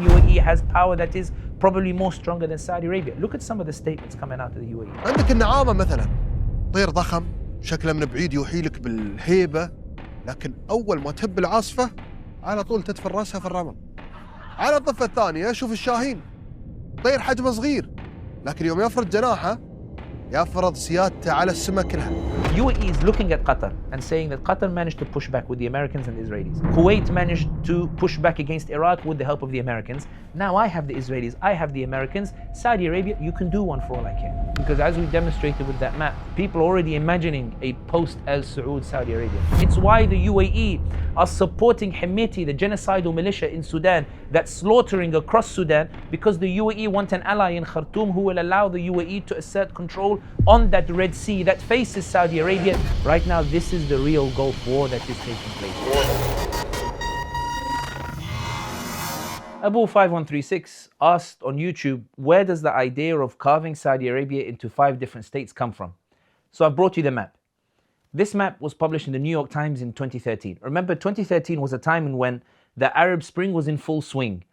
UAE has power that is probably more stronger than Saudi Arabia. Look at some of the statements coming out of the UAE. عندك النعامة مثلا، طير ضخم شكله من بعيد يوحي لك بالهيبة، لكن أول ما تهب العاصفة على طول تدفن رأسها في الرمل. على الضفة الثانية شوف الشاهين، طير حجمه صغير، لكن يوم يفرد جناحه يفرض سيادته على السماء كلها. UAE is looking at Qatar and saying that Qatar managed to push back with the Americans and the Israelis. Kuwait managed to push back against Iraq with the help of the Americans. Now I have the Israelis, I have the Americans. Saudi Arabia, you can do one for all I care. Because as we demonstrated with that map, people are already imagining a post-Al-Saud Saudi Arabia. It's why the UAE are supporting Hemeti, the genocidal militia in Sudan that's slaughtering across Sudan, because the UAE want an ally in Khartoum who will allow the UAE to assert control on that Red Sea that faces Saudi Arabia. Right now, this is the real Gulf War that is taking place. Abu5136 asked on YouTube, where does the idea of carving Saudi Arabia into 5 different states come from? So I've brought you the map. This map was published in the New York Times in 2013. Remember, 2013 was a time when the Arab Spring was in full swing.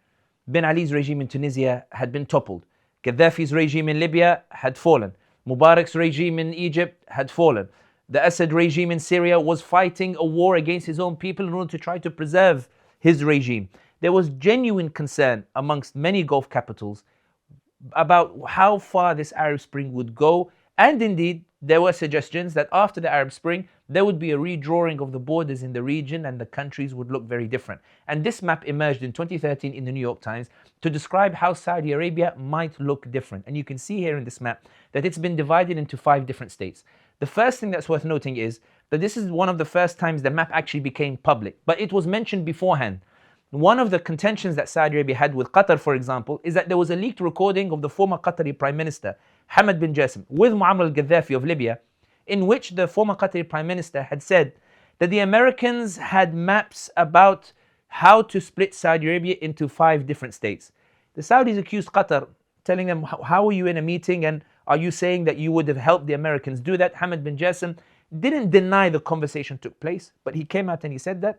Ben Ali's regime in Tunisia had been toppled. Gaddafi's regime in Libya had fallen. Mubarak's regime in Egypt had fallen. The Assad regime in Syria was fighting a war against his own people in order to try to preserve his regime. There was genuine concern amongst many Gulf capitals about how far this Arab Spring would go, and indeed there were suggestions that after the Arab Spring there would be a redrawing of the borders in the region and the countries would look very different. And this map emerged in 2013 in the New York Times to describe how Saudi Arabia might look different. And you can see here in this map that it's been divided into 5 different states. The first thing that's worth noting is that this is one of the first times the map actually became public, but it was mentioned beforehand. One of the contentions that Saudi Arabia had with Qatar, for example, is that there was a leaked recording of the former Qatari Prime Minister, Hamad bin Jassim, with Muammar al-Gaddafi of Libya, in which the former Qatari Prime Minister had said that the Americans had maps about how to split Saudi Arabia into 5 different states. The Saudis accused Qatar, telling them, how are you in a meeting and are you saying that you would have helped the Americans do that? Hamad bin Jassim didn't deny the conversation took place, but he came out and he said that.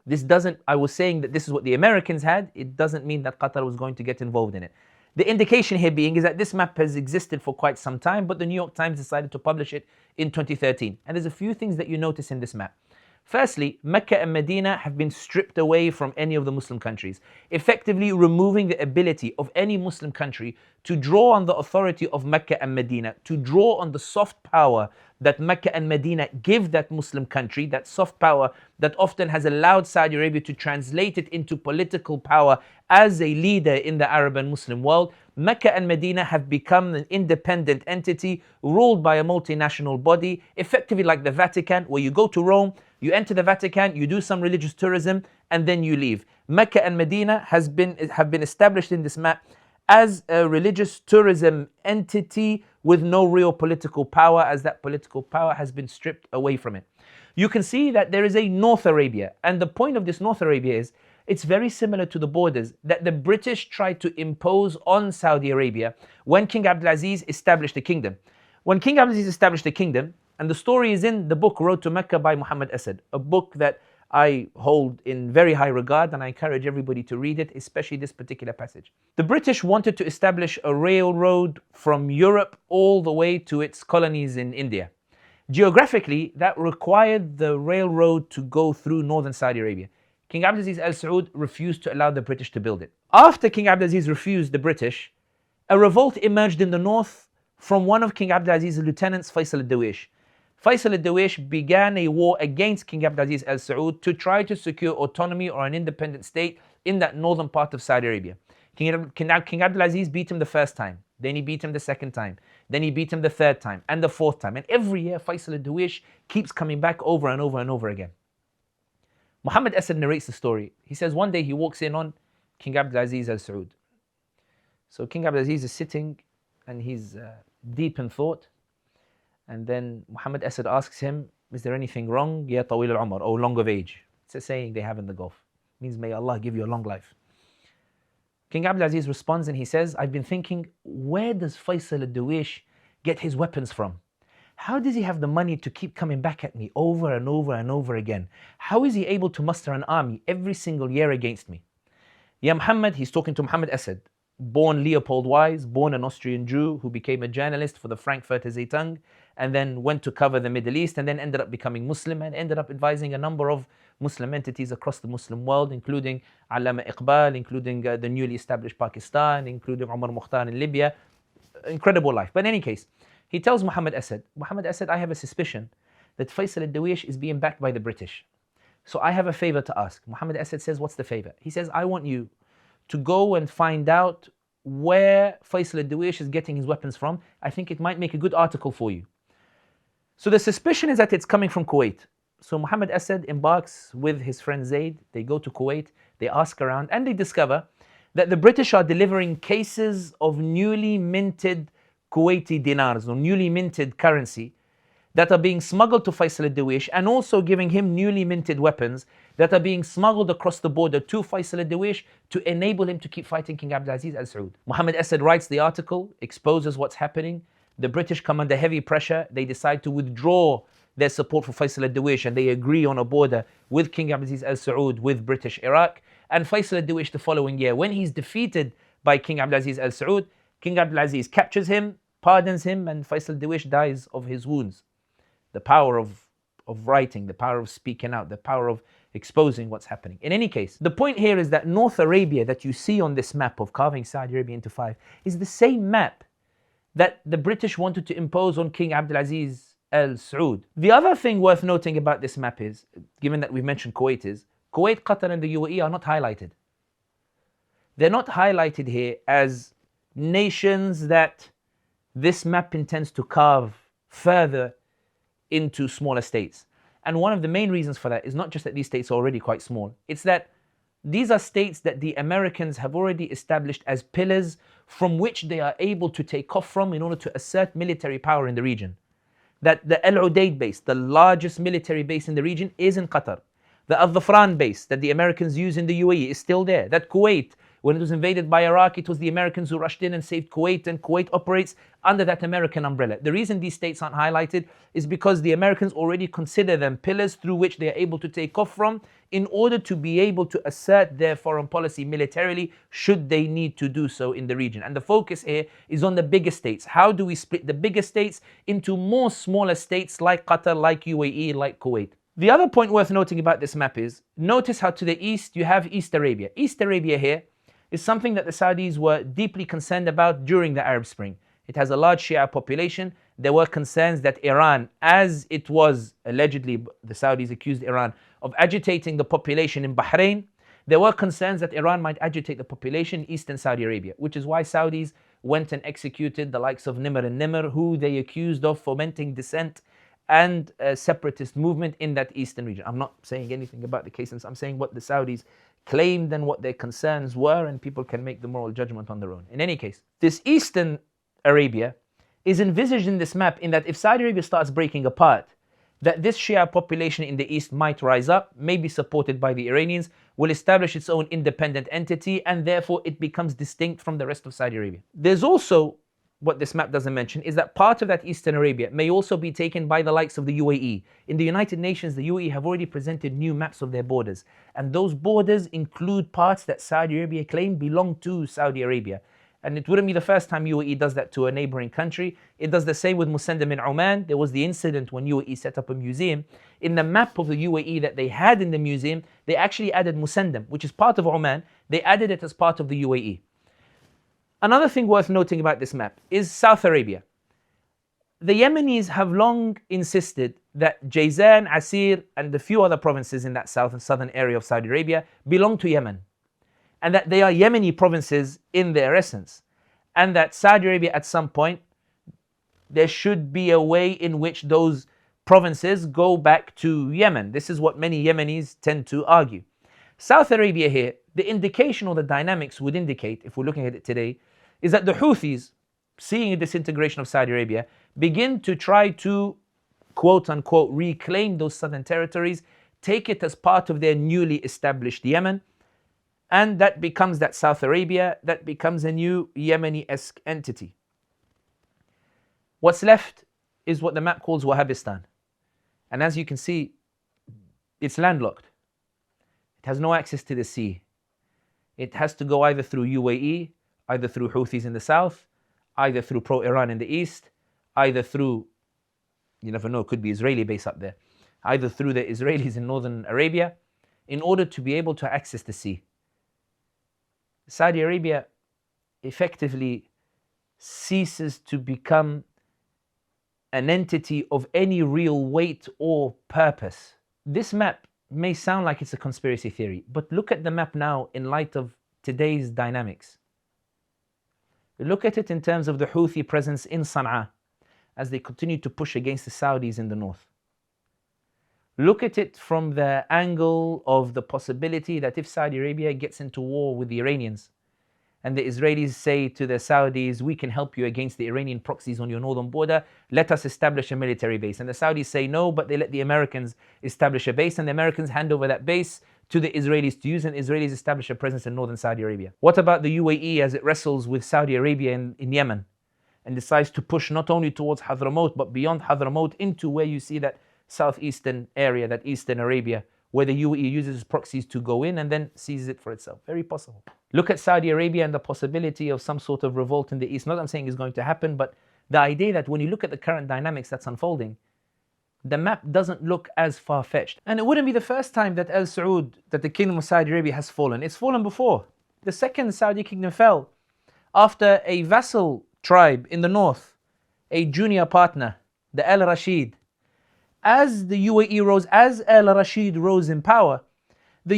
I was saying that this is what the Americans had. It doesn't mean that Qatar was going to get involved in it. The indication here being is that this map has existed for quite some time, but the New York Times decided to publish it in 2013. And there's a few things that you notice in this map. Firstly, Mecca and Medina have been stripped away from any of the Muslim countries, effectively removing the ability of any Muslim country to draw on the authority of Mecca and Medina, to draw on the soft power that Mecca and Medina give that Muslim country, that soft power that often has allowed Saudi Arabia to translate it into political power as a leader in the Arab and Muslim world. Mecca and Medina have become an independent entity ruled by a multinational body, effectively like the Vatican, where you go to Rome, you enter the Vatican, you do some religious tourism, and then you leave. Mecca and Medina have been established in this map as a religious tourism entity with no real political power, as that political power has been stripped away from it. You can see that there is a North Arabia, and the point of this North Arabia is it's very similar to the borders that the British tried to impose on Saudi Arabia when King Abdulaziz established the kingdom. When King Abdulaziz established the kingdom, and the story is in the book Road to Mecca by Muhammad Asad, a book that I hold in very high regard and I encourage everybody to read it, especially this particular passage. The British wanted to establish a railroad from Europe all the way to its colonies in India. Geographically, that required the railroad to go through northern Saudi Arabia. King Abdulaziz Al Saud refused to allow the British to build it. After King Abdulaziz refused the British, a revolt emerged in the north from one of King Abdulaziz's lieutenants, Faisal al-Dawish. Faisal al-Dawish began a war against King Abdulaziz Al Saud to try to secure autonomy or an independent state in that northern part of Saudi Arabia. King Abdulaziz beat him the first time, then he beat him the second time, then he beat him the third time and the fourth time. And every year Faisal al-Dawish keeps coming back over and over and over again. Muhammad Asad narrates the story. He says one day he walks in on King Abdulaziz Al Saud. So King Abdulaziz is sitting and he's deep in thought. And then Muhammad Asad asks him, is there anything wrong? Ya Tawil al-Umar, oh long of age. It's a saying they have in the Gulf. It means may Allah give you a long life. King Abdulaziz responds and he says, I've been thinking, where does Faisal al-Dawish get his weapons from? How does he have the money to keep coming back at me over and over and over again? How is he able to muster an army every single year against me? Ya Muhammad, he's talking to Muhammad Asad, born Leopold Wise, born an Austrian Jew who became a journalist for the Frankfurter Zeitung and then went to cover the Middle East and then ended up becoming Muslim and ended up advising a number of Muslim entities across the Muslim world, including Allama Iqbal, including the newly established Pakistan, including Umar Mukhtar in Libya. Incredible life. But in any case, he tells Muhammad Asad, I have a suspicion that Faisal al-Dawish is being backed by the British. So I have a favor to ask. Muhammad Asad says, what's the favor? He says, I want you to go and find out where Faisal al-Dawish is getting his weapons from. I think it might make a good article for you. So the suspicion is that it's coming from Kuwait. So Muhammad Asad embarks with his friend Zaid. They go to Kuwait, they ask around, and they discover that the British are delivering cases of newly minted Kuwaiti dinars or newly minted currency that are being smuggled to Faisal al-Dawish and also giving him newly minted weapons that are being smuggled across the border to Faisal al-Dawish to enable him to keep fighting King Abdulaziz al Saud. Muhammad Asad writes the article, exposes what's happening. The British come under heavy pressure. They decide to withdraw their support for Faisal al-Dawish and they agree on a border with King Abdulaziz al Saud with British Iraq. And Faisal al-Dawish the following year, when he's defeated by King Abdulaziz al Saud, King Abdulaziz captures him, pardons him, and Faisal al-Dawish dies of his wounds. The power of writing, the power of speaking out, the power of exposing what's happening. In any case, the point here is that North Arabia that you see on this map of carving Saudi Arabia into five is the same map that the British wanted to impose on King Abdulaziz al Saud. The other thing worth noting about this map is, given that we've mentioned Kuwait, is Kuwait, Qatar, and the UAE are not highlighted. They're not highlighted here as nations that this map intends to carve further into smaller states. And one of the main reasons for that is not just that these states are already quite small, it's that these are states that the Americans have already established as pillars from which they are able to take off from in order to assert military power in the region. That the Al Udeid base, the largest military base in the region, is in Qatar. The Al-Dhafran base that the Americans use in the UAE is still there. That Kuwait, when it was invaded by Iraq, it was the Americans who rushed in and saved Kuwait, and Kuwait operates under that American umbrella. The reason these states aren't highlighted is because the Americans already consider them pillars through which they are able to take off from in order to be able to assert their foreign policy militarily should they need to do so in the region. And the focus here is on the bigger states. How do we split the bigger states into more smaller states like Qatar, like UAE, like Kuwait? The other point worth noting about this map is, notice how to the east you have East Arabia. East Arabia here is something that the Saudis were deeply concerned about during the Arab Spring. It has a large Shia population. There were concerns that Iran, as it was allegedly, the Saudis accused Iran of agitating the population in Bahrain. There were concerns that Iran might agitate the population in eastern Saudi Arabia, which is why Saudis went and executed the likes of Nimr and Nimr, who they accused of fomenting dissent and a separatist movement in that eastern region. I'm not saying anything about the cases. I'm saying what the Saudis claimed and what their concerns were, and people can make the moral judgment on their own. In any case, this Eastern Arabia is envisaged in this map in that if Saudi Arabia starts breaking apart, that this Shia population in the east might rise up, may be supported by the Iranians, will establish its own independent entity, and therefore it becomes distinct from the rest of Saudi Arabia. There's also, what this map doesn't mention, is that part of that Eastern Arabia may also be taken by the likes of the UAE. In the United Nations, the UAE have already presented new maps of their borders, and those borders include parts that Saudi Arabia claim belong to Saudi Arabia. And it wouldn't be the first time UAE does that to a neighboring country. It does the same with Musandam in Oman. There was the incident when UAE set up a museum. In the map of the UAE that they had in the museum, they actually added Musandam, which is part of Oman. They added it as part of the UAE. Another thing worth noting about this map is South Arabia. The Yemenis have long insisted that Jazan, Asir, and the few other provinces in that south and southern area of Saudi Arabia belong to Yemen, and that they are Yemeni provinces in their essence, and that Saudi Arabia at some point, there should be a way in which those provinces go back to Yemen. This is what many Yemenis tend to argue. South Arabia here, the indication or the dynamics would indicate, if we're looking at it today, is that the Houthis, seeing a disintegration of Saudi Arabia, begin to try to, quote unquote, reclaim those southern territories, take it as part of their newly established Yemen, and that becomes that South Arabia, that becomes a new Yemeni-esque entity. What's left is what the map calls Wahhabistan. And as you can see, it's landlocked. It has no access to the sea. It has to go either through UAE, either through Houthis in the south, either through pro-Iran in the east, either through, you never know, it could be Israeli base up there, either through the Israelis in northern Arabia, in order to be able to access the sea. Saudi Arabia effectively ceases to become an entity of any real weight or purpose. This map may sound like it's a conspiracy theory, but look at the map now in light of today's dynamics. Look at it in terms of the Houthi presence in Sana'a as they continue to push against the Saudis in the north. Look at it from the angle of the possibility that if Saudi Arabia gets into war with the Iranians, and the Israelis say to the Saudis, we can help you against the Iranian proxies on your northern border, let us establish a military base. And the Saudis say no, but they let the Americans establish a base, and the Americans hand over that base to the Israelis to use, and Israelis establish a presence in northern Saudi Arabia. What about the UAE as it wrestles with Saudi Arabia in Yemen, and decides to push not only towards Hadramaut, but beyond Hadramaut into where you see that southeastern area, that eastern Arabia, where the UAE uses proxies to go in and then seizes it for itself? Very possible. Look at Saudi Arabia and the possibility of some sort of revolt in the east. Not that I'm saying is going to happen, but the idea that when you look at the current dynamics that's unfolding, the map doesn't look as far-fetched. And it wouldn't be the first time that Al Saud, that the Kingdom of Saudi Arabia has fallen. It's fallen before. The second Saudi kingdom fell after a vassal tribe in the north, a junior partner, the Al-Rasheed. As the UAE rose, as Al-Rasheed rose in power, the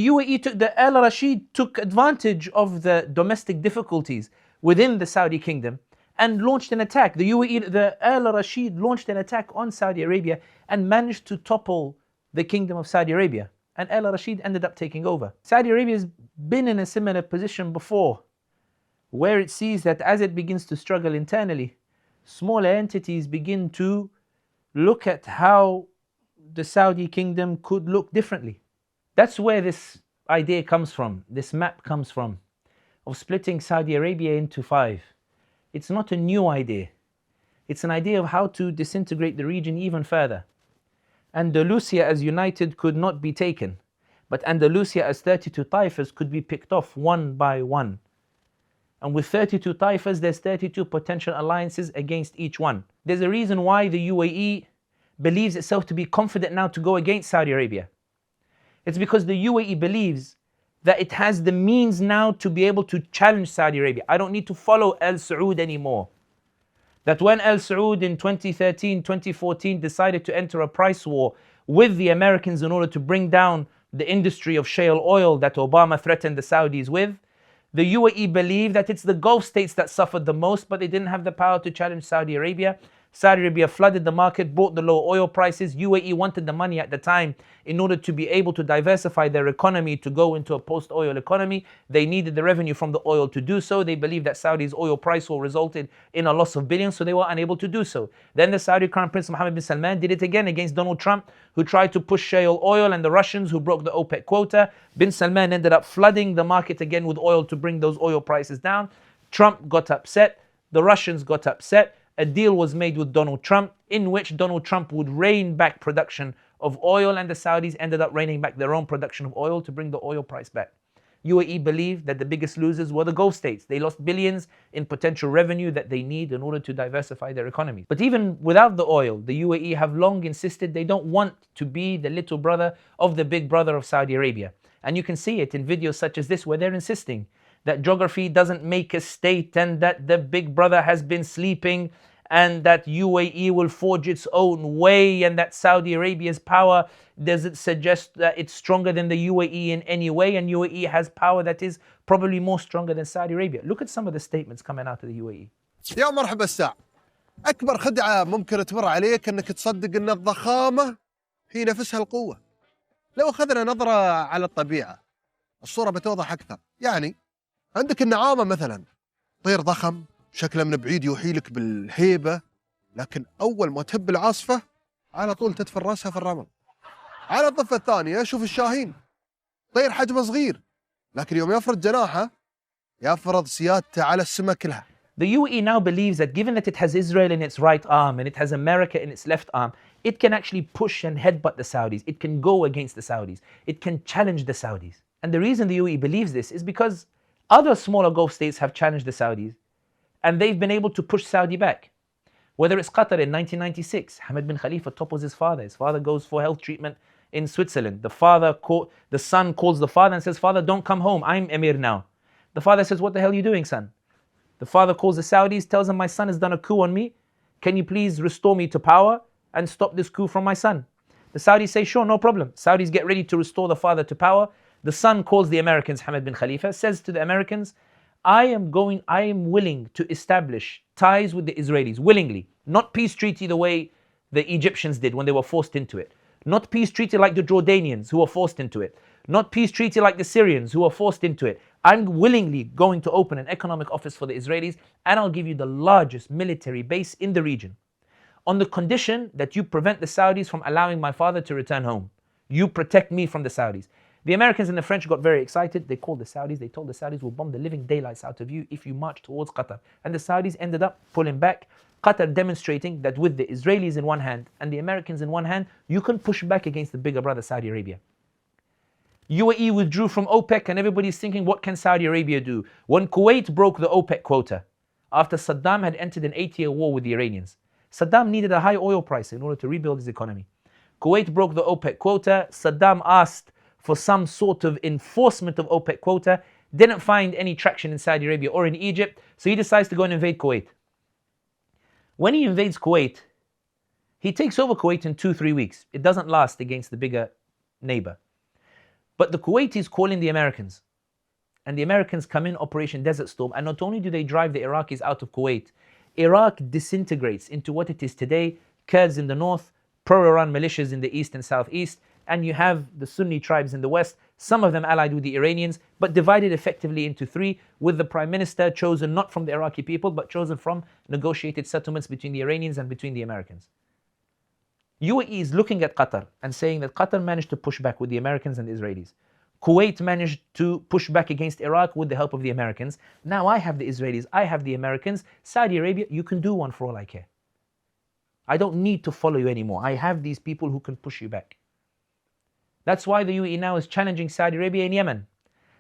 Al-Rasheed took advantage of the domestic difficulties within the Saudi kingdom and launched an attack. The Al-Rasheed launched an attack on Saudi Arabia and managed to topple the kingdom of Saudi Arabia. And Al-Rasheed ended up taking over. Saudi Arabia has been in a similar position before, where it sees that as it begins to struggle internally, smaller entities begin to look at how the Saudi kingdom could look differently. That's where this idea comes from, this map comes from, of splitting Saudi Arabia into 5. It's not a new idea. It's an idea of how to disintegrate the region even further. Andalusia as united could not be taken, but Andalusia as 32 taifas could be picked off one by one. And with 32 taifas, there's 32 potential alliances against each one. There's a reason why the UAE believes itself to be confident now to go against Saudi Arabia. It's because the UAE believes that it has the means now to be able to challenge Saudi Arabia. I don't need to follow Al Saud anymore. That when Al Saud in 2013, 2014 decided to enter a price war with the Americans in order to bring down the industry of shale oil that Obama threatened the Saudis with, the UAE believed that it's the Gulf states that suffered the most, but they didn't have the power to challenge Saudi Arabia. Saudi Arabia flooded the market, brought the low oil prices. UAE wanted the money at the time in order to be able to diversify their economy to go into a post-oil economy. They needed the revenue from the oil to do so. They believed that Saudi's oil price war resulted in a loss of billions, so they were unable to do so. Then the Saudi Crown Prince Mohammed bin Salman did it again against Donald Trump, who tried to push shale oil, and the Russians who broke the OPEC quota. Bin Salman ended up flooding the market again with oil to bring those oil prices down. Trump got upset. The Russians got upset. A deal was made with Donald Trump in which Donald Trump would rein back production of oil, and the Saudis ended up reining back their own production of oil to bring the oil price back. UAE believed that the biggest losers were the Gulf states. They lost billions in potential revenue that they need in order to diversify their economy. But even without the oil, the UAE have long insisted they don't want to be the little brother of the big brother of Saudi Arabia. And you can see it in videos such as this where they're insisting that geography doesn't make a state and that the big brother has been sleeping and that UAE will forge its own way and that Saudi Arabia's power doesn't suggest that it's stronger than the UAE in any way, and UAE has power that is probably more stronger than Saudi Arabia. Look at some of the statements coming out of the UAE. يا مرحبا الساعة. أكبر خدعة ممكن تمر عليك أنك تصدق أن الضخامة هي نفسها القوة. لو أخذنا نظرة على الطبيعة الصورة بتوضح أكثر. يعني عندك النعامة مثلا، طير ضخم شكله من بعيد يوحيلك بالهيبة، لكن أول ما تهب العاصفة على طول تدفن رأسها في الرمل. على الضفة الثانية شوف الشاهين، طير حجمه صغير، لكن يوم يفرد جناحه يفرض سيادته على السماء كلها. The UAE now believes that given that it has Israel in its right arm and it has America in its left arm, it can actually push and headbutt the Saudis. It can go against the Saudis. It can challenge the Saudis. And the reason the UAE believes this is because Other smaller Gulf states have challenged the Saudis, and they've been able to push Saudi back. Whether it's Qatar in 1996, Hamad bin Khalifa topples his father. His father goes for health treatment in Switzerland. The son calls the father and says, "Father, don't come home. I'm Emir now." The father says, "What the hell are you doing, son?" The father calls the Saudis, tells them, "My son has done a coup on me. Can you please restore me to power and stop this coup from my son?" The Saudis say, "Sure, no problem." Saudis get ready to restore the father to power. The son calls the Americans, Hamad bin Khalifa, says to the Americans, I am willing to establish ties with the Israelis, willingly. Not peace treaty the way the Egyptians did when they were forced into it. Not peace treaty like the Jordanians who were forced into it. Not peace treaty like the Syrians who were forced into it. I'm willingly going to open an economic office for the Israelis, and I'll give you the largest military base in the region, on the condition that you prevent the Saudis from allowing my father to return home. You protect me from the Saudis. The Americans and the French got very excited. They called the Saudis. They told the Saudis, "We'll bomb the living daylights out of you if you march towards Qatar." And the Saudis ended up pulling back. Qatar demonstrating that with the Israelis in one hand and the Americans in one hand, you can push back against the bigger brother Saudi Arabia. UAE withdrew from OPEC, and everybody's thinking, what can Saudi Arabia do? When Kuwait broke the OPEC quota, after Saddam had entered an 8-year war with the Iranians, Saddam needed a high oil price in order to rebuild his economy. Kuwait broke the OPEC quota. Saddam asked for some sort of enforcement of OPEC quota, didn't find any traction in Saudi Arabia or in Egypt, so he decides to go and invade Kuwait. When he invades Kuwait, he takes over Kuwait in 2-3 weeks. It doesn't last against the bigger neighbor. But the Kuwaitis call in the Americans, and the Americans come in Operation Desert Storm, and not only do they drive the Iraqis out of Kuwait, Iraq disintegrates into what it is today: Kurds in the north, pro-Iran militias in the east and southeast, and you have the Sunni tribes in the west, some of them allied with the Iranians, but divided effectively into 3, with the prime minister chosen not from the Iraqi people, but chosen from negotiated settlements between the Iranians and between the Americans. UAE is looking at Qatar and saying that Qatar managed to push back with the Americans and the Israelis. Kuwait managed to push back against Iraq with the help of the Americans. Now I have the Israelis, I have the Americans. Saudi Arabia, you can do one for all I care. I don't need to follow you anymore. I have these people who can push you back. That's why the UAE now is challenging Saudi Arabia in Yemen,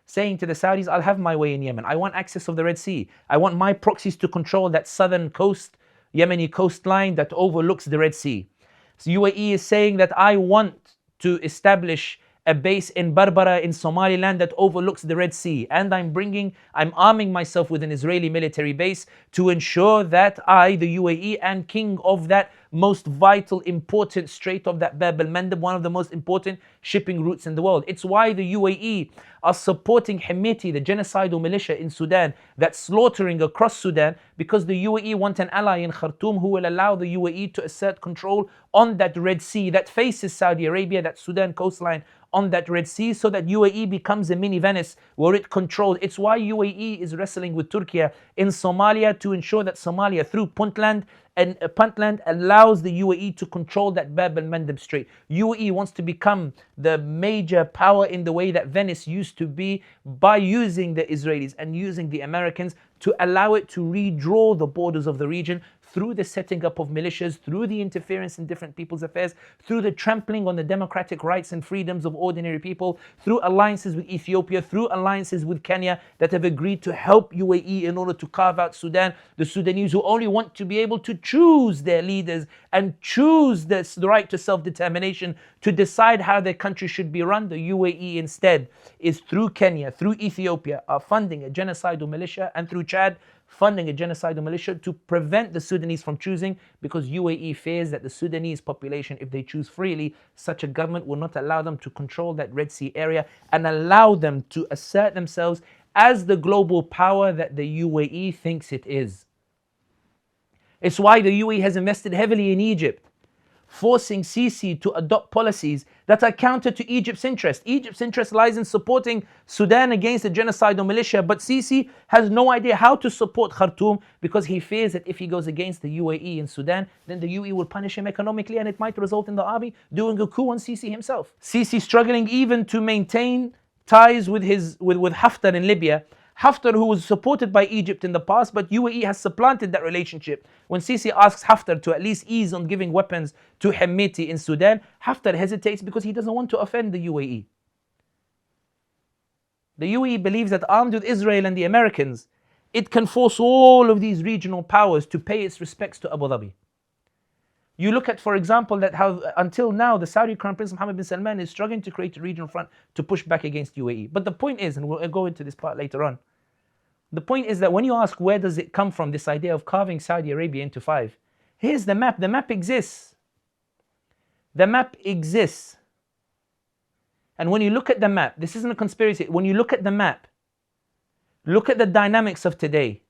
saying to the Saudis, I'll have my way in Yemen. I want access of the Red Sea. I want my proxies to control that southern coast, Yemeni coastline that overlooks the Red Sea. So UAE is saying that I want to establish a base in Barbara in Somaliland that overlooks the Red Sea. And I'm arming myself with an Israeli military base to ensure that I, the UAE, am king of that most vital, important strait of that Bab al-Mandab, one of the most important shipping routes in the world. It's why the UAE are supporting Hemeti, the genocidal militia in Sudan that's slaughtering across Sudan, because the UAE want an ally in Khartoum who will allow the UAE to assert control on that Red Sea that faces Saudi Arabia, that Sudan coastline on that Red Sea, so that UAE becomes a mini Venice where it controls. It's why UAE is wrestling with Turkey in Somalia to ensure that Somalia, through Puntland allows the UAE to control that Bab al-Mandab Strait. UAE wants to become the major power in the way that Venice used to be, by using the Israelis and using the Americans to allow it to redraw the borders of the region through the setting up of militias, through the interference in different people's affairs, through the trampling on the democratic rights and freedoms of ordinary people, through alliances with Ethiopia, through alliances with Kenya that have agreed to help UAE in order to carve out Sudan. The Sudanese who only want to be able to choose their leaders and choose the right to self-determination, to decide how their country should be run. The UAE instead is, through Kenya, through Ethiopia, are funding a genocidal militia, and through Chad, funding a genocidal militia to prevent the Sudanese from choosing, because UAE fears that the Sudanese population, if they choose freely, such a government will not allow them to control that Red Sea area and allow them to assert themselves as the global power that the UAE thinks it is. It's why the UAE has invested heavily in Egypt, forcing Sisi to adopt policies that are counter to Egypt's interest. Egypt's interest lies in supporting Sudan against the genocidal militia, but Sisi has no idea how to support Khartoum, because he fears that if he goes against the UAE in Sudan, then the UAE will punish him economically, and it might result in the army doing a coup on Sisi himself. Sisi struggling even to maintain ties with Haftar in Libya. Haftar, who was supported by Egypt in the past, but UAE has supplanted that relationship. When Sisi asks Haftar to at least ease on giving weapons to Hemeti in Sudan, Haftar hesitates because he doesn't want to offend the UAE. The UAE believes that armed with Israel and the Americans, it can force all of these regional powers to pay its respects to Abu Dhabi. You look at, for example, that how until now the Saudi Crown Prince Mohammed bin Salman is struggling to create a regional front to push back against UAE. But the point is, and we'll go into this part later on, the point is that when you ask where does it come from, this idea of carving Saudi Arabia into five, here's the map. The map exists. The map exists. And when you look at the map, this isn't a conspiracy. When you look at the map, look at the dynamics of today.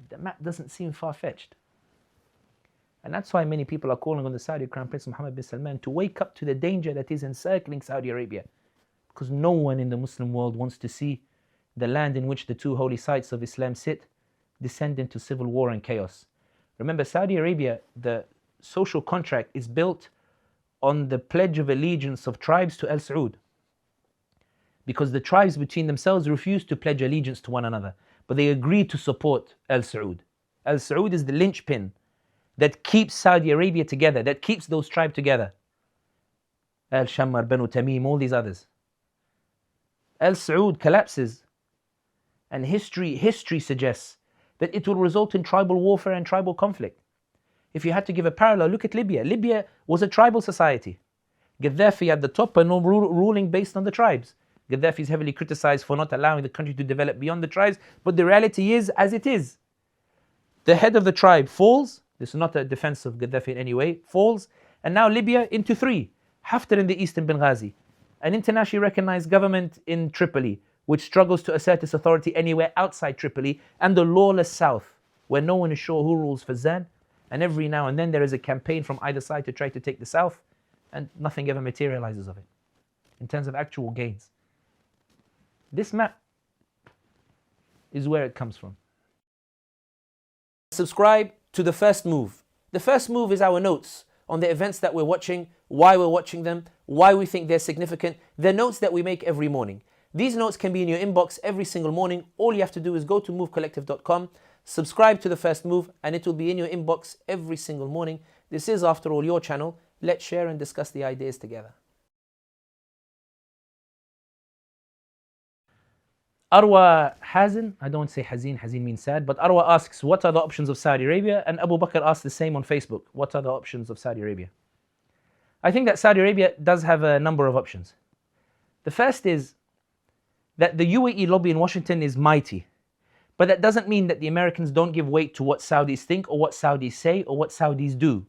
The map doesn't seem far-fetched. And that's why many people are calling on the Saudi Crown Prince Mohammed bin Salman to wake up to the danger that is encircling Saudi Arabia. Because no one in the Muslim world wants to see the land in which the two holy sites of Islam sit descend into civil war and chaos. Remember, Saudi Arabia, the social contract is built on the pledge of allegiance of tribes to Al-Saud. Because the tribes between themselves refuse to pledge allegiance to one another. But they agree to support Al-Saud. Al-Saud is the linchpin that keeps Saudi Arabia together, that keeps those tribes together. Al-Shammar, Banu Tamim, all these others. Al-Saud collapses. And history suggests that it will result in tribal warfare and tribal conflict. If you had to give a parallel, look at Libya. Libya was a tribal society. Gaddafi at the top and ruling based on the tribes. Gaddafi is heavily criticized for not allowing the country to develop beyond the tribes, but the reality is as it is. The head of the tribe falls. This is not a defense of Gaddafi in any way. Falls. And now Libya into three. Haftar in the east in Benghazi. An internationally recognized government in Tripoli, which struggles to assert its authority anywhere outside Tripoli, and the lawless south, where no one is sure who rules Fazan. And every now and then there is a campaign from either side to try to take the south, and nothing ever materializes of it in terms of actual gains. This map is where it comes from. Subscribe to The First Move. The First Move is our notes on the events that we're watching, why we're watching them, why we think they're significant. They're notes that we make every morning. These notes can be in your inbox every single morning. All you have to do is go to movecollective.com, subscribe to The First Move, and it will be in your inbox every single morning. This is, after all, your channel. Let's share and discuss the ideas together. Arwa Hazin, I don't say Hazin, Hazin means sad, but Arwa asks, what are the options of Saudi Arabia? And Abu Bakr asks the same on Facebook. What are the options of Saudi Arabia? I think that Saudi Arabia does have a number of options. The first is that the UAE lobby in Washington is mighty. But that doesn't mean that the Americans don't give weight to what Saudis think or what Saudis say or what Saudis do.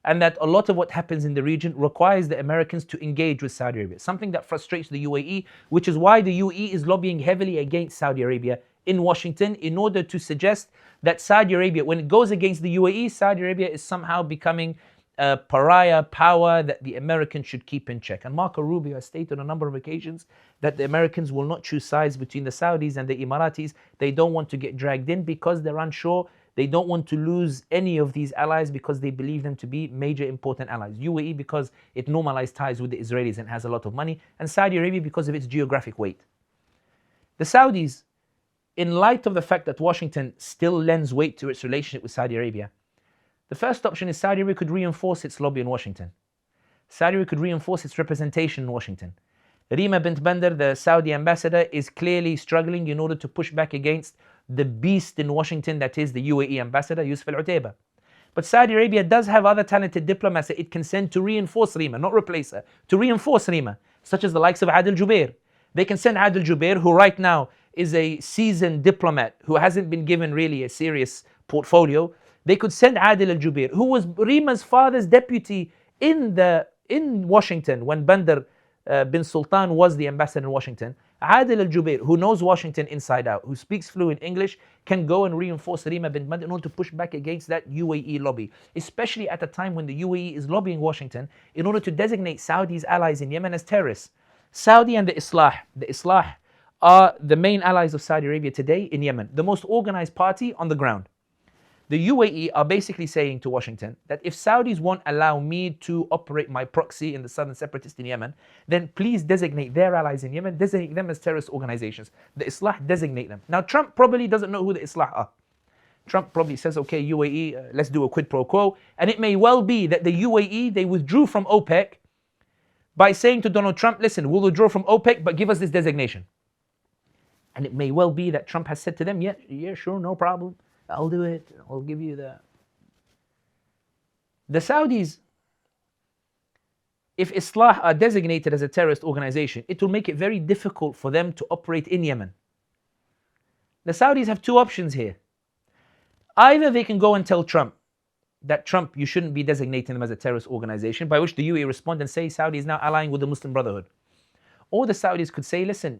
And that a lot of what happens in the region requires the Americans to engage with Saudi Arabia. Something that frustrates the UAE, which is why the UAE is lobbying heavily against Saudi Arabia in Washington in order to suggest that Saudi Arabia, when it goes against the UAE, Saudi Arabia is somehow becoming a pariah power that the Americans should keep in check. And Marco Rubio has stated on a number of occasions that the Americans will not choose sides between the Saudis and the Emiratis. They don't want to get dragged in because they're unsure. They don't want to lose any of these allies because they believe them to be major important allies. UAE because it normalized ties with the Israelis and has a lot of money, and Saudi Arabia because of its geographic weight. The Saudis, in light of the fact that Washington still lends weight to its relationship with Saudi Arabia, the first option is Saudi Arabia could reinforce its lobby in Washington. Saudi Arabia could reinforce its representation in Washington. Rima bint Bandar, the Saudi ambassador, is clearly struggling in order to push back against the beast in Washington that is the UAE ambassador, Yusuf al-Utaiba. But Saudi Arabia does have other talented diplomats that it can send to reinforce Rima, not replace her, to reinforce Rima, such as the likes of Adel Jubeir. They can send Adel Jubeir, who right now is a seasoned diplomat who hasn't been given really a serious portfolio. They could send Adel al-Jubeir, who was Rima's father's deputy in Washington when Bandar bin Sultan was the ambassador in Washington. Adel al-Jubeir, who knows Washington inside out, who speaks fluent English, can go and reinforce Rima bint Bandar in order to push back against that UAE lobby, especially at a time when the UAE is lobbying Washington in order to designate Saudi's allies in Yemen as terrorists. Saudi and the Islah are the main allies of Saudi Arabia today in Yemen, the most organized party on the ground. The UAE are basically saying to Washington that if Saudis won't allow me to operate my proxy in the southern separatists in Yemen, then please designate their allies in Yemen, designate them as terrorist organizations. The Islah designate them. Now Trump probably doesn't know who the Islah are. Trump probably says, okay, UAE, let's do a quid pro quo. And it may well be that the UAE, they withdrew from OPEC by saying to Donald Trump, listen, we'll withdraw from OPEC, but give us this designation. And it may well be that Trump has said to them, yeah, sure, no problem. I'll do it. I'll give you the Saudis, if Islah are designated as a terrorist organization, it will make it very difficult for them to operate in Yemen. The Saudis have two options here. Either they can go and tell Trump that Trump, you shouldn't be designating them as a terrorist organization, by which the UAE respond and say Saudi is now allying with the Muslim Brotherhood. Or the Saudis could say, listen,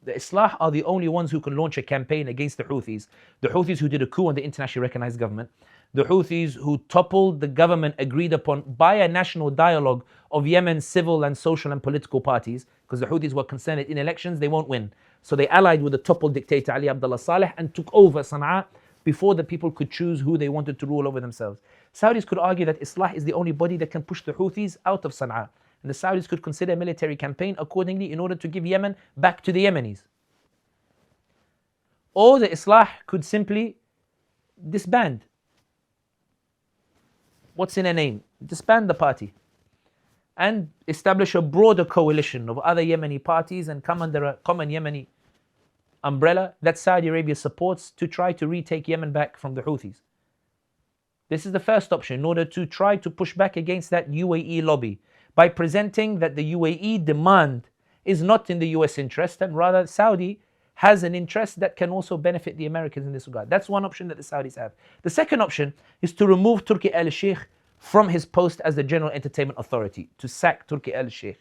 the Islah are the only ones who can launch a campaign against the Houthis who did a coup on the internationally recognized government, the Houthis who toppled the government agreed upon by a national dialogue of Yemen's civil and social and political parties, because the Houthis were concerned that in elections they won't win. So they allied with the toppled dictator Ali Abdullah Saleh and took over Sana'a before the people could choose who they wanted to rule over themselves. Saudis could argue that Islah is the only body that can push the Houthis out of Sana'a. And the Saudis could consider a military campaign accordingly in order to give Yemen back to the Yemenis. Or the Islah could simply disband. What's in a name? Disband the party and establish a broader coalition of other Yemeni parties and come under a common Yemeni umbrella that Saudi Arabia supports to try to retake Yemen back from the Houthis. This is the first option in order to try to push back against that UAE lobby by presenting that the UAE demand is not in the US interest and rather Saudi has an interest that can also benefit the Americans in this regard. That's one option that the Saudis have. The second option is to remove Turki al-Sheikh from his post as the General Entertainment Authority, to sack Turki al-Sheikh.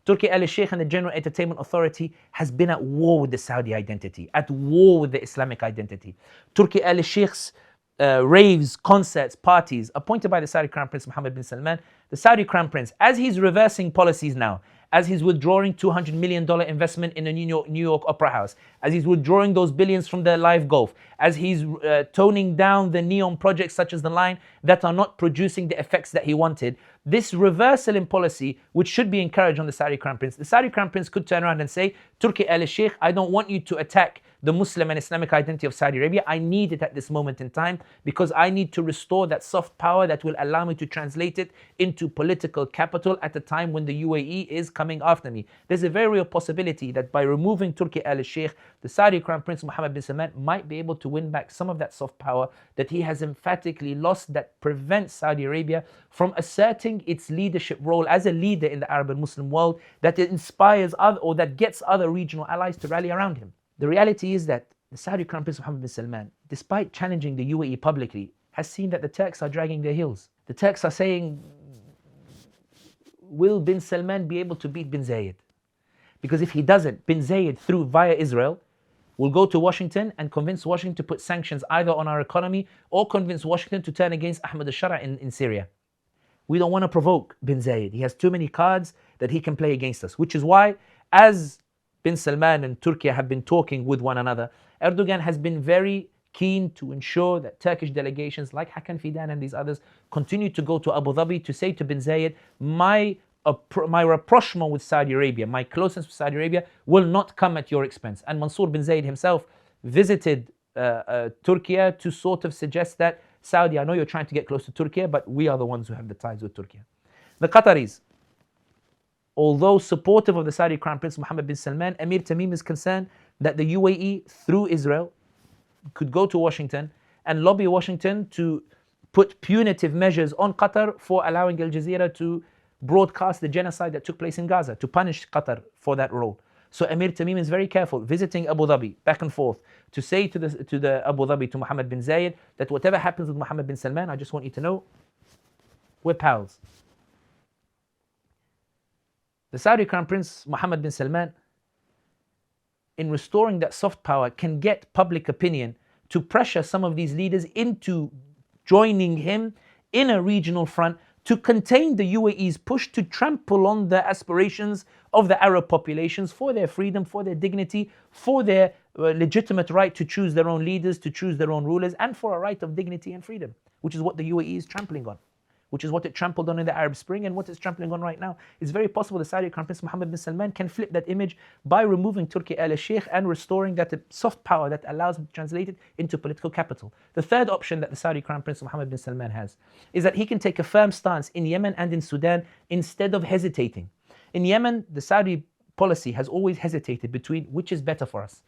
Turki al-Sheikh and the General Entertainment Authority has been at war with the Saudi identity, at war with the Islamic identity. Turki al-Sheikh's raves, concerts, parties, appointed by the Saudi Crown Prince Mohammed bin Salman, the Saudi Crown Prince, as he's reversing policies now, as he's withdrawing $200 million investment in a New York Opera House, as he's withdrawing those billions from the Live Golf, as he's toning down the neon projects such as the Line that are not producing the effects that he wanted, this reversal in policy, which should be encouraged on the Saudi Crown Prince, the Saudi Crown Prince could turn around and say, Turki al-Sheikh, I don't want you to attack the Muslim and Islamic identity of Saudi Arabia. I need it at this moment in time because I need to restore that soft power that will allow me to translate it into political capital at a time when the UAE is coming after me. There's a very real possibility that by removing Turki al-Sheikh, the Saudi Crown Prince Mohammed bin Salman might be able to win back some of that soft power that he has emphatically lost, that prevents Saudi Arabia from asserting its leadership role as a leader in the Arab and Muslim world, that it inspires other or that gets other regional allies to rally around him. The reality is that the Saudi Crown Prince Mohammed bin Salman, despite challenging the UAE publicly, has seen that the Turks are dragging their heels. The Turks are saying, will bin Salman be able to beat bin Zayed? Because if he doesn't, bin Zayed, via Israel, will go to Washington and convince Washington to put sanctions either on our economy or convince Washington to turn against Ahmad al-Shara in Syria. We don't want to provoke bin Zayed. He has too many cards that he can play against us, which is why, as bin Salman and Turkey have been talking with one another, Erdogan has been very keen to ensure that Turkish delegations like Hakan Fidan and these others continue to go to Abu Dhabi to say to bin Zayed, my rapprochement with Saudi Arabia, my closeness with Saudi Arabia will not come at your expense. And Mansour bin Zayed himself visited Turkey to sort of suggest that Saudi, I know you're trying to get close to Turkey, but we are the ones who have the ties with Turkey. The Qataris, although supportive of the Saudi Crown Prince Mohammed bin Salman, Emir Tamim is concerned that the UAE, through Israel, could go to Washington and lobby Washington to put punitive measures on Qatar for allowing Al Jazeera to broadcast the genocide that took place in Gaza, to punish Qatar for that role. So Emir Tamim is very careful, visiting Abu Dhabi back and forth, to say to the Abu Dhabi, to Mohammed bin Zayed, that whatever happens with Mohammed bin Salman, I just want you to know, we're pals. The Saudi Crown Prince Mohammed bin Salman, in restoring that soft power, can get public opinion to pressure some of these leaders into joining him in a regional front to contain the UAE's push to trample on the aspirations of the Arab populations for their freedom, for their dignity, for their legitimate right to choose their own leaders, to choose their own rulers, and for a right of dignity and freedom, which is what the UAE is trampling on, which is what it trampled on in the Arab Spring and what it's trampling on right now. It's very possible the Saudi Crown Prince Mohammed bin Salman can flip that image by removing Turki al-Sheikh and restoring that soft power that allows him to translate it into political capital. The third option that the Saudi Crown Prince Mohammed bin Salman has is that he can take a firm stance in Yemen and in Sudan instead of hesitating. In Yemen, the Saudi policy has always hesitated between which is better for us.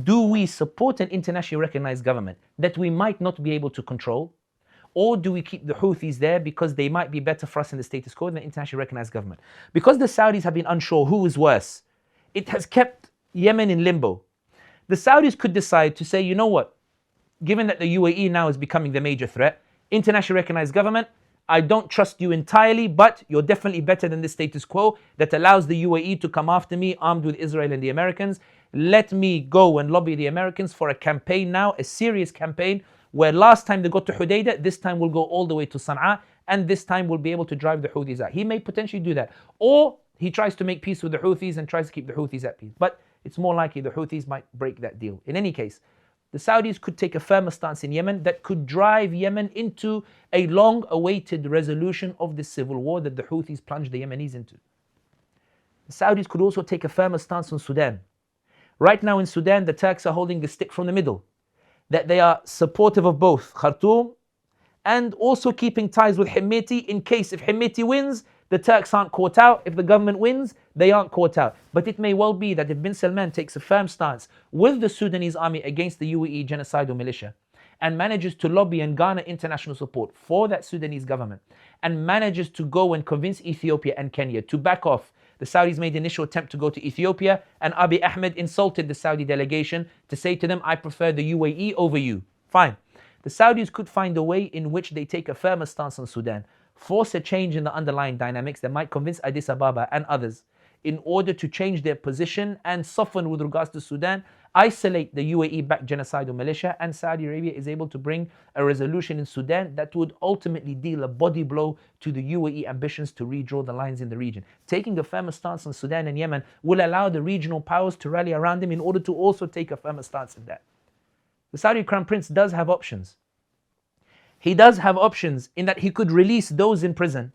Do we support an internationally recognized government that we might not be able to control? Or do we keep the Houthis there because they might be better for us in the status quo than the internationally recognized government? Because the Saudis have been unsure who is worse, it has kept Yemen in limbo. The Saudis could decide to say, you know what, given that the UAE now is becoming the major threat, internationally recognized government, I don't trust you entirely, but you're definitely better than the status quo that allows the UAE to come after me armed with Israel and the Americans. Let me go and lobby the Americans for a campaign now, a serious campaign, where last time they got to Hudaydah, this time we'll go all the way to Sana'a, and this time we'll be able to drive the Houthis out. He may potentially do that. Or he tries to make peace with the Houthis and tries to keep the Houthis at peace. But it's more likely the Houthis might break that deal. In any case, the Saudis could take a firmer stance in Yemen that could drive Yemen into a long-awaited resolution of the civil war that the Houthis plunged the Yemenis into. The Saudis could also take a firmer stance on Sudan. Right now in Sudan, the Turks are holding the stick from the middle, that they are supportive of both Khartoum and also keeping ties with Hemmeti in case if Hemmeti wins, the Turks aren't caught out. If the government wins, they aren't caught out. But it may well be that if bin Salman takes a firm stance with the Sudanese army against the UAE genocidal militia and manages to lobby and garner international support for that Sudanese government and manages to go and convince Ethiopia and Kenya to back off. The Saudis made the initial attempt to go to Ethiopia, and Abiy Ahmed insulted the Saudi delegation to say to them, I prefer the UAE over you. Fine. The Saudis could find a way in which they take a firmer stance on Sudan, force a change in the underlying dynamics that might convince Addis Ababa and others in order to change their position and soften with regards to Sudan, isolate the UAE-backed genocidal militia, and Saudi Arabia is able to bring a resolution in Sudan that would ultimately deal a body blow to the UAE ambitions to redraw the lines in the region. Taking a firmer stance on Sudan and Yemen will allow the regional powers to rally around him in order to also take a firmer stance in that. The Saudi Crown Prince does have options. He does have options in that he could release those in prison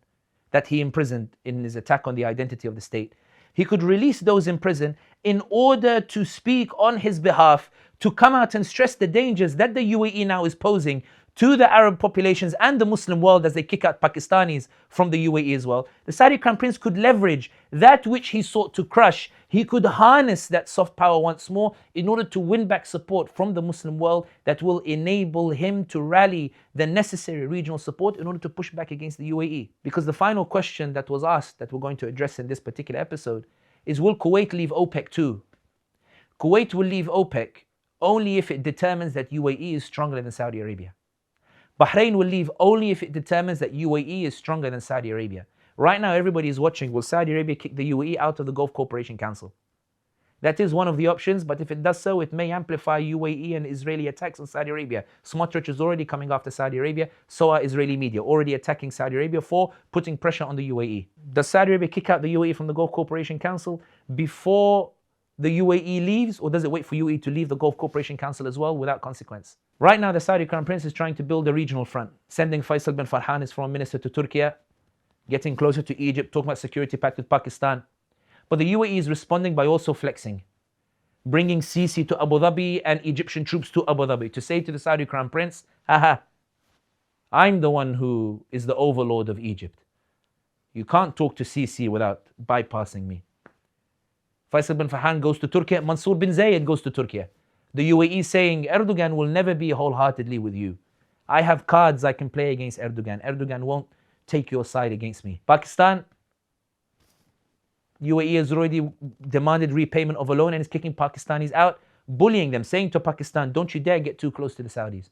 that he imprisoned in his attack on the identity of the state. He could release those in prison in order to speak on his behalf, to come out and stress the dangers that the UAE now is posing to the Arab populations and the Muslim world as they kick out Pakistanis from the UAE as well. The Saudi Crown Prince could leverage that which he sought to crush. He could harness that soft power once more in order to win back support from the Muslim world that will enable him to rally the necessary regional support in order to push back against the UAE. Because the final question that was asked that we're going to address in this particular episode is, will Kuwait leave OPEC too? Kuwait will leave OPEC only if it determines that UAE is stronger than Saudi Arabia. Bahrain will leave only if it determines that UAE is stronger than Saudi Arabia. Right now, everybody is watching, will Saudi Arabia kick the UAE out of the Gulf Cooperation Council? That is one of the options, but if it does so, it may amplify UAE and Israeli attacks on Saudi Arabia. Smotrich is already coming after Saudi Arabia, so are Israeli media, already attacking Saudi Arabia for putting pressure on the UAE. Does Saudi Arabia kick out the UAE from the Gulf Cooperation Council before the UAE leaves, or does it wait for UAE to leave the Gulf Cooperation Council as well without consequence? Right now, the Saudi Crown Prince is trying to build a regional front, sending Faisal bin Farhan, his foreign minister, to Turkey, getting closer to Egypt, talking about security pact with Pakistan. But the UAE is responding by also flexing, bringing Sisi to Abu Dhabi and Egyptian troops to Abu Dhabi to say to the Saudi Crown Prince, haha, I'm the one who is the overlord of Egypt. You can't talk to Sisi without bypassing me. Faisal bin Farhan goes to Turkey, Mansour bin Zayed goes to Turkey. The UAE saying, Erdogan will never be wholeheartedly with you. I have cards I can play against Erdogan. Erdogan won't take your side against me. Pakistan, UAE has already demanded repayment of a loan and is kicking Pakistanis out, bullying them, saying to Pakistan, don't you dare get too close to the Saudis.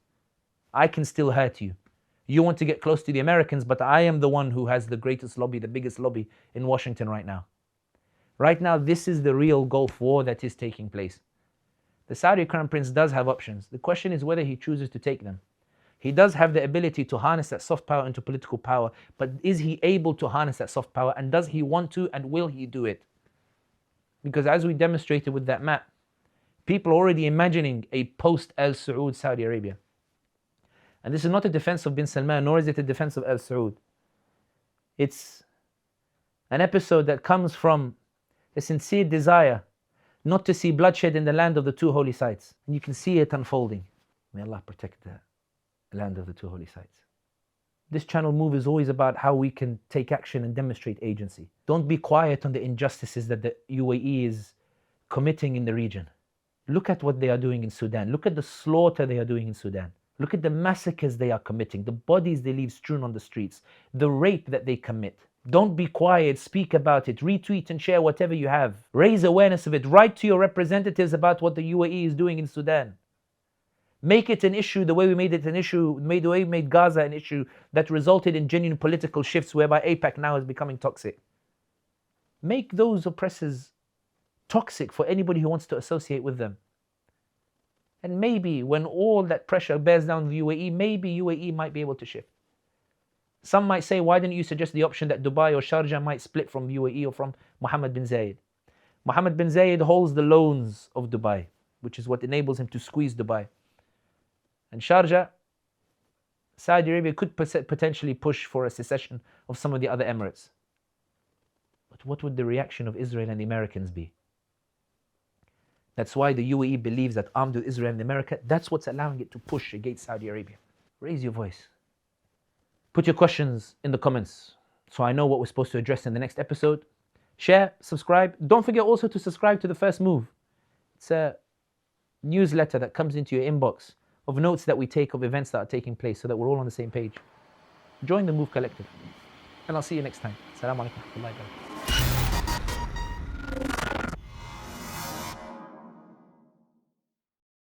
I can still hurt you. You want to get close to the Americans, but I am the one who has the greatest lobby, the biggest lobby in Washington right now. Right now, this is the real Gulf War that is taking place. The Saudi Crown Prince does have options. The question is whether he chooses to take them. He does have the ability to harness that soft power into political power, but is he able to harness that soft power, and does he want to, and will he do it? Because as we demonstrated with that map, people are already imagining a post-Al-Saud Saudi Arabia. And this is not a defense of bin Salman, nor is it a defense of Al-Saud. It's an episode that comes from a sincere desire not to see bloodshed in the land of the two holy sites. And you can see it unfolding. May Allah protect the land of the two holy sites. This channel Move is always about how we can take action and demonstrate agency. Don't be quiet on the injustices that the UAE is committing in the region. Look at what they are doing in Sudan. Look at the slaughter they are doing in Sudan. Look at the massacres they are committing, the bodies they leave strewn on the streets, the rape that they commit. Don't be quiet, speak about it, retweet and share whatever you have. Raise awareness of it. Write to your representatives about what the UAE is doing in Sudan. Make it an issue the way we made it an issue, the way we made Gaza an issue that resulted in genuine political shifts whereby APEC now is becoming toxic. Make those oppressors toxic for anybody who wants to associate with them. And maybe when all that pressure bears down the UAE, maybe UAE might be able to shift. Some might say, why didn't you suggest the option that Dubai or Sharjah might split from UAE or from Mohammed bin Zayed? Mohammed bin Zayed holds the loans of Dubai, which is what enables him to squeeze Dubai. And Sharjah, Saudi Arabia could potentially push for a secession of some of the other emirates. But what would the reaction of Israel and the Americans be? That's why the UAE believes that armed with Israel and America, that's what's allowing it to push against Saudi Arabia. Raise your voice. Put your questions in the comments so I know what we're supposed to address in the next episode. Share, subscribe. Don't forget also to subscribe to The First Move. It's a newsletter that comes into your inbox of notes that we take of events that are taking place so that we're all on the same page. Join the Move Collective. And I'll see you next time. Assalamu alaikum wa rahmatullahi wa barakatuh.